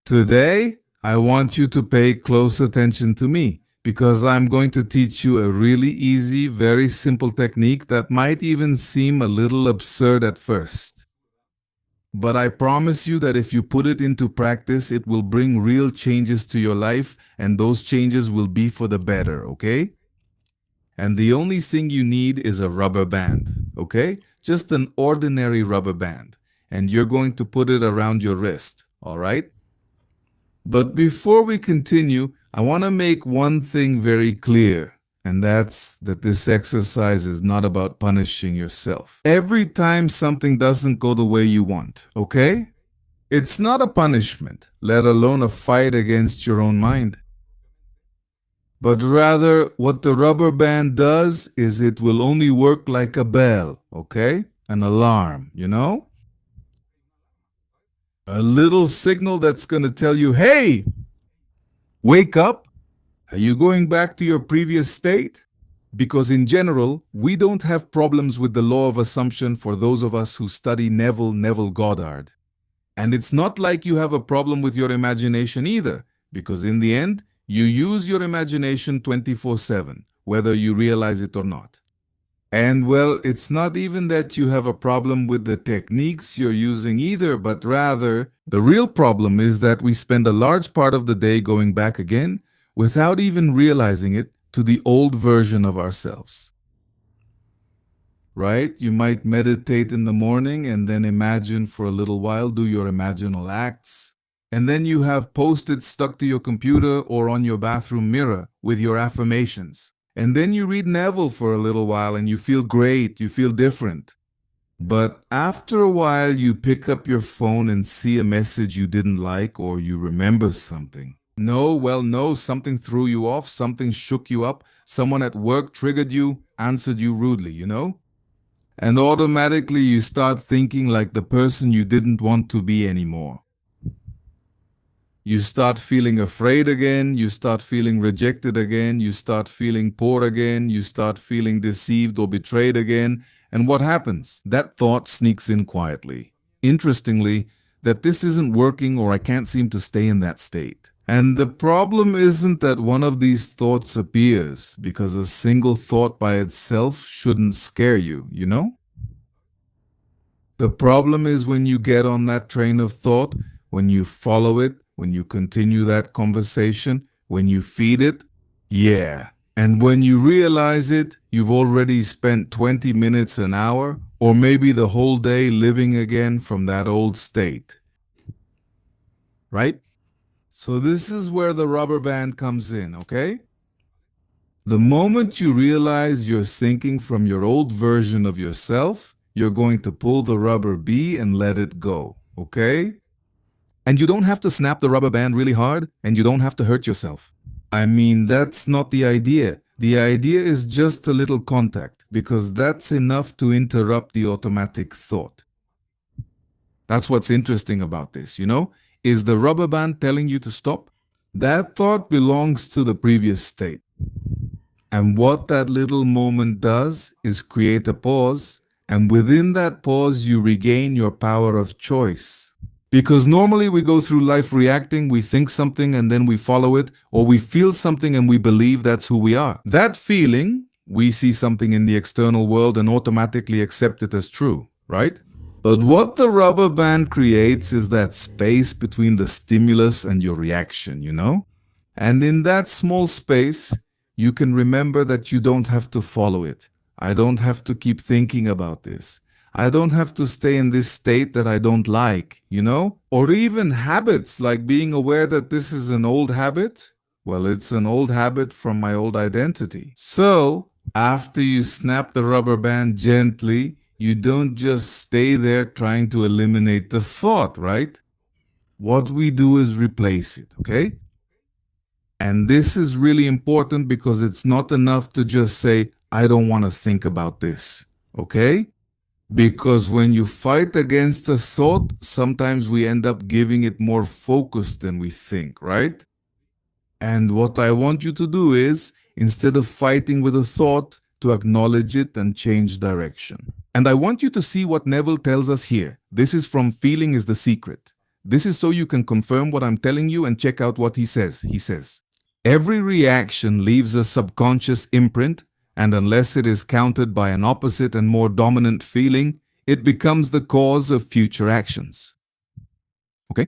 Today, I want you to pay close attention to me because I'm going to teach you a really easy, very simple technique that might even seem a little absurd at first. But I promise you that if you put it into practice, it will bring real changes to your life, and those changes will be for the better, okay? And the only thing you need is a rubber band, okay? Just an ordinary rubber band. And you're going to put it around your wrist, all right? But before we continue, I want to make one thing very clear, and that's that this exercise is not about punishing yourself every time something doesn't go the way you want, okay? It's not a punishment, let alone a fight against your own mind. But rather, what the rubber band does is it will only work like a bell, okay? An alarm, you know? A little signal that's going to tell you, hey, wake up. Are you going back to your previous state? Because in general, we don't have problems with the law of assumption for those of us who study Neville Goddard. And it's not like you have a problem with your imagination either, because in the end, you use your imagination 24/7, whether you realize it or not. And well, it's not even that you have a problem with the techniques you're using either, but rather, the real problem is that we spend a large part of the day going back again, without even realizing it, to the old version of ourselves. Right? You might meditate in the morning and then imagine for a little while, do your imaginal acts. And then you have Post-its stuck to your computer or on your bathroom mirror with your affirmations. And then you read Neville for a little while and you feel great, you feel different. But after a while, you pick up your phone and see a message you didn't like, or you remember something. No, something threw you off, something shook you up, someone at work triggered you, answered you rudely, you know? And automatically you start thinking like the person you didn't want to be anymore. You start feeling afraid again, you start feeling rejected again, you start feeling poor again, you start feeling deceived or betrayed again. And what happens? That thought sneaks in quietly. Interestingly, that this isn't working or I can't seem to stay in that state. And the problem isn't that one of these thoughts appears, because a single thought by itself shouldn't scare you, you know? The problem is when you get on that train of thought, when you follow it, when you continue that conversation, when you feed it, yeah. And when you realize it, you've already spent 20 minutes, an hour, or maybe the whole day living again from that old state. Right? So this is where the rubber band comes in, okay? The moment you realize you're thinking from your old version of yourself, you're going to pull the rubber bee and let it go, okay? And you don't have to snap the rubber band really hard, and you don't have to hurt yourself. I mean, that's not the idea. The idea is just a little contact, because that's enough to interrupt the automatic thought. That's what's interesting about this, you know? Is the rubber band telling you to stop? That thought belongs to the previous state. And what that little moment does is create a pause, and within that pause you regain your power of choice. Because normally we go through life reacting, we think something and then we follow it, or we feel something and we believe that's who we are. That feeling, we see something in the external world and automatically accept it as true, right? But what the rubber band creates is that space between the stimulus and your reaction, you know? And in that small space, you can remember that you don't have to follow it. I don't have to keep thinking about this. I don't have to stay in this state that I don't like, you know? Or even habits like being aware that this is an old habit. Well, it's an old habit from my old identity. So, after you snap the rubber band gently, you don't just stay there trying to eliminate the thought, right? What we do is replace it, okay? And this is really important because it's not enough to just say, I don't want to think about this, okay? Because when you fight against a thought, sometimes we end up giving it more focus than we think, right? And what I want you to do is, instead of fighting with a thought, to acknowledge it and change direction. And I want you to see what Neville tells us here. This is from Feeling is the Secret. This is so you can confirm what I'm telling you and check out what he says. He says, every reaction leaves a subconscious imprint, and unless it is countered by an opposite and more dominant feeling, it becomes the cause of future actions. Okay?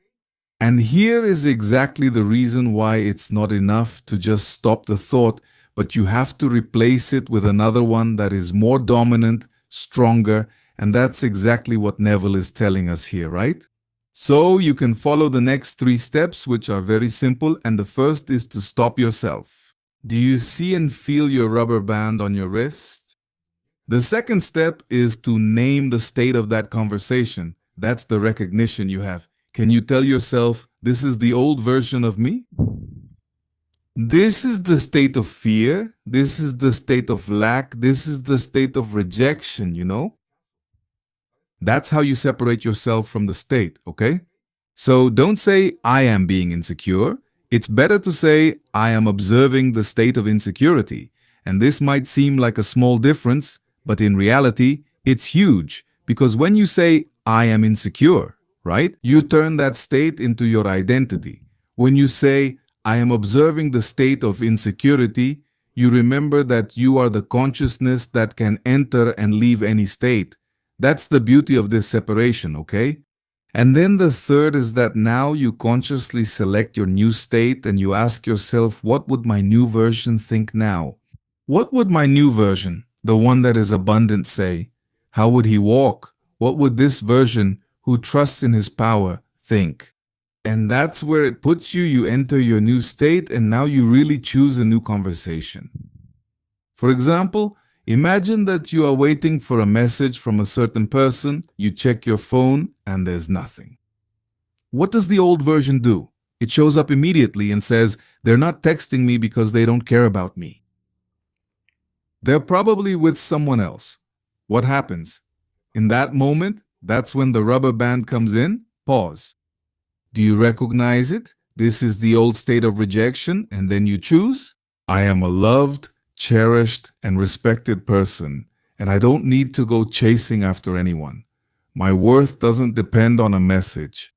And here is exactly the reason why it's not enough to just stop the thought, but you have to replace it with another one that is more dominant, stronger, and that's exactly what Neville is telling us here, right? So you can follow the next 3 steps, which are very simple, and the first is to stop yourself. Do you see and feel your rubber band on your wrist? The second step is to name the state of that conversation. That's the recognition you have. Can you tell yourself, this is the old version of me? This is the state of fear. This is the state of lack. This is the state of rejection, you know? That's how you separate yourself from the state, okay? So don't say, I am being insecure. It's better to say, I am observing the state of insecurity. And this might seem like a small difference, but in reality, it's huge. Because when you say, I am insecure, right? You turn that state into your identity. When you say, I am observing the state of insecurity, you remember that you are the consciousness that can enter and leave any state. That's the beauty of this separation, okay? And then the third is that now you consciously select your new state and you ask yourself, what would my new version think now? What would my new version, the one that is abundant, say? How would he walk? What would this version, who trusts in his power, think? And that's where it puts you. You enter your new state and now you really choose a new conversation. For example, imagine that you are waiting for a message from a certain person, you check your phone, and there's nothing. What does the old version do? It shows up immediately and says, they're not texting me because they don't care about me. They're probably with someone else. What happens? In that moment, that's when the rubber band comes in. Pause. Do you recognize it? This is the old state of rejection, and then you choose, I am a loved, cherished, and respected person, and I don't need to go chasing after anyone. My worth doesn't depend on a message.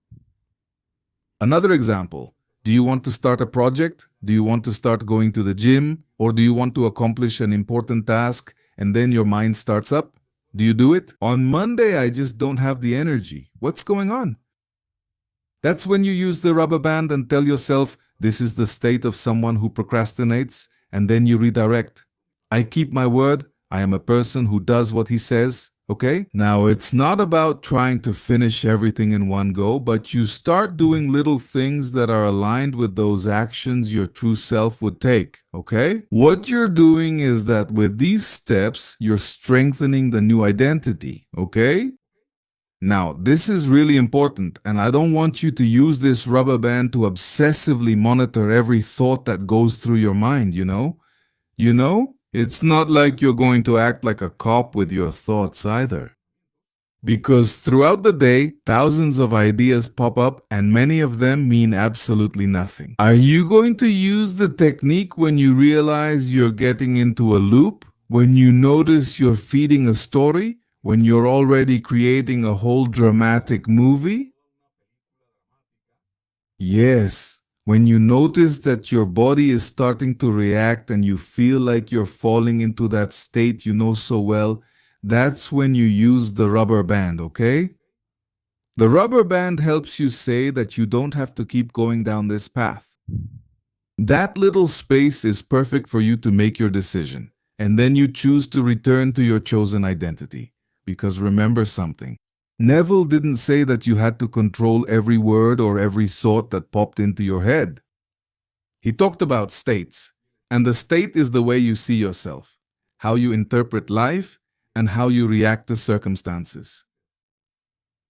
Another example, do you want to start a project? Do you want to start going to the gym? Or do you want to accomplish an important task and then your mind starts up? Do you do it? On Monday, I just don't have the energy. What's going on? That's when you use the rubber band and tell yourself, this is the state of someone who procrastinates, and then you redirect. I keep my word. I am a person who does what he says. Okay? Now, it's not about trying to finish everything in one go, but you start doing little things that are aligned with those actions your true self would take. Okay? What you're doing is that with these steps, you're strengthening the new identity. Okay? Now, this is really important, and I don't want you to use this rubber band to obsessively monitor every thought that goes through your mind, you know? It's not like you're going to act like a cop with your thoughts either. Because throughout the day, thousands of ideas pop up and many of them mean absolutely nothing. Are you going to use the technique when you realize you're getting into a loop? When you notice you're feeding a story? When you're already creating a whole dramatic movie? Yes, when you notice that your body is starting to react and you feel like you're falling into that state you know so well, that's when you use the rubber band, okay? The rubber band helps you say that you don't have to keep going down this path. That little space is perfect for you to make your decision, and then you choose to return to your chosen identity. Because remember something, Neville didn't say that you had to control every word or every thought that popped into your head. He talked about states, and the state is the way you see yourself, how you interpret life, and how you react to circumstances.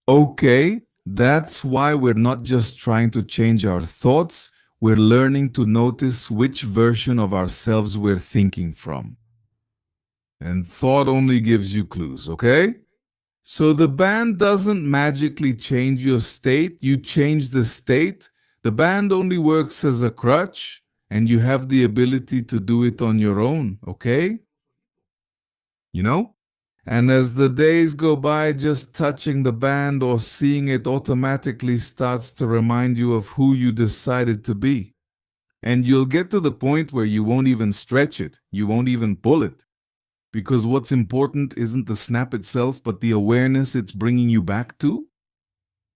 Okay, that's why we're not just trying to change our thoughts, we're learning to notice which version of ourselves we're thinking from. And thought only gives you clues, okay? So the band doesn't magically change your state, you change the state. The band only works as a crutch, and you have the ability to do it on your own, okay? You know? And as the days go by, just touching the band or seeing it automatically starts to remind you of who you decided to be. And you'll get to the point where you won't even stretch it, you won't even pull it. Because what's important isn't the snap itself, but the awareness it's bringing you back to.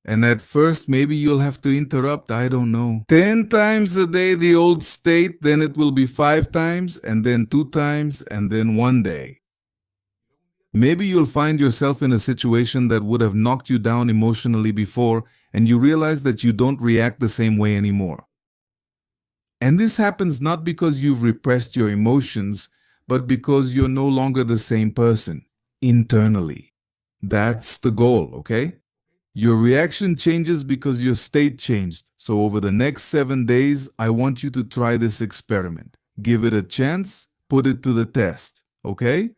And at first, maybe you'll have to interrupt, I don't know, 10 times a day the old state, then it will be 5 times, and then 2 times, and then 1 day. Maybe you'll find yourself in a situation that would have knocked you down emotionally before, and you realize that you don't react the same way anymore. And this happens not because you've repressed your emotions, but because you're no longer the same person, internally. That's the goal, okay? Your reaction changes because your state changed. So over the next 7 days, I want you to try this experiment. Give it a chance, put it to the test, okay?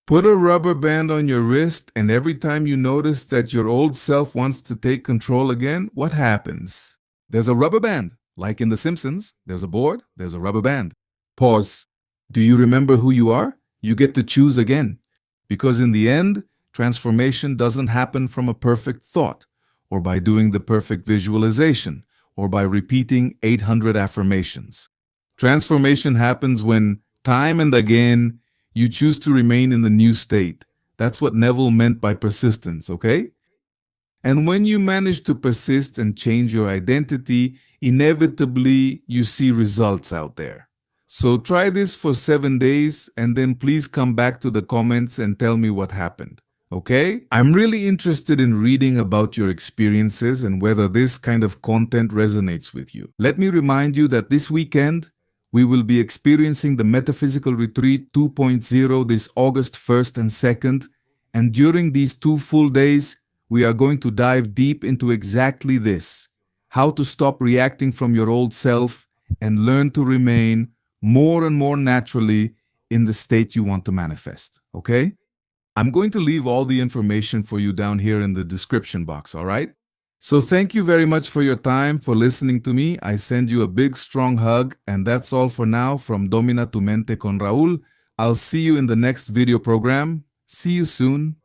Put a rubber band on your wrist, and every time you notice that your old self wants to take control again, what happens? There's a rubber band. Like in The Simpsons, there's a board, there's a rubber band. Pause. Do you remember who you are? You get to choose again. Because in the end, transformation doesn't happen from a perfect thought, or by doing the perfect visualization, or by repeating 800 affirmations. Transformation happens when, time and again, you choose to remain in the new state. That's what Neville meant by persistence, okay? And when you manage to persist and change your identity, inevitably you see results out there. So try this for 7 days and then please come back to the comments and tell me what happened. Okay? I'm really interested in reading about your experiences and whether this kind of content resonates with you. Let me remind you that this weekend, we will be experiencing the Metaphysical Retreat 2.0 this August 1st and 2nd, and during these 2 full days, we are going to dive deep into exactly this: how to stop reacting from your old self and learn to remain more and more naturally in the state you want to manifest, okay? I'm going to leave all the information for you down here in the description box, all right? So thank you very much for your time, for listening to me. I send you a big, strong hug, and that's all for now from Domina tu Mente con Raul. I'll see you in the next video program. See you soon.